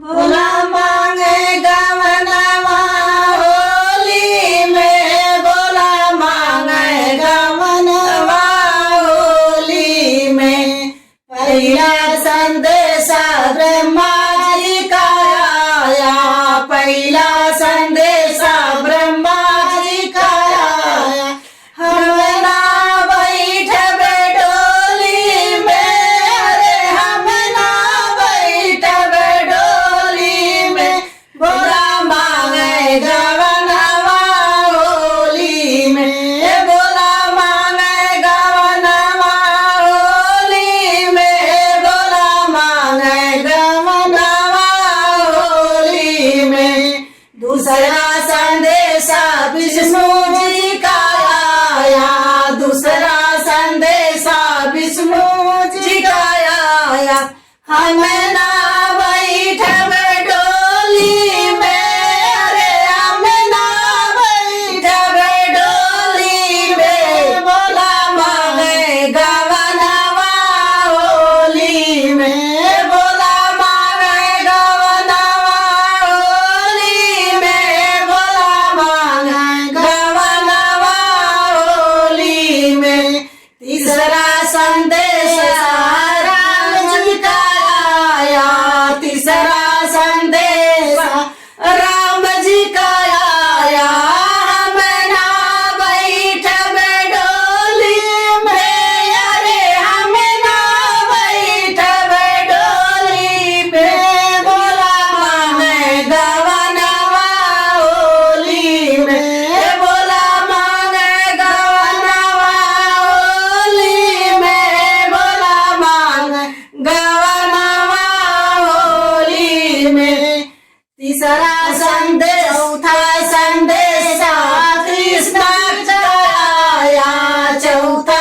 भोला मांगे गवनवा होली में, भोला मांगे गवनवा होली में। पहला संदेशा ब्रह्मा जी का आया, पहला संदेशा ब्रह्मा जी का आया। हम ना बैठबे डोली में, अरे हम ना बैठबे डोली में। भोला मांगे गवनवा होली में, भोला मांगे गवनवा होली में, भोला मांगे गवनवा होली में। दूसरा संदेशा विष्णु जी का आया, दूसरा संदेशा विष्णु जी का आया। हम ना बैठबे डोली में, अरे हम ना बैठबे डोली में। भोला मांगे गवनवा होली में, भोला मांगे गवनवा होली में, भोला मांगे गवनवा होली में। तीसरा संदेशा राम जी का आया, तीसरा संदेशा राम जी का आया। हम ना बैठबे डोली में, अरे हम ना बैठबे डोली में। भोला मांगे गवनवा होली में, भोला मांगे गवनवा होली में, भोला मांगे गवनवा होली में। तीसरा संदेश चौथा संदेशा कृष्ण का आया, चौथा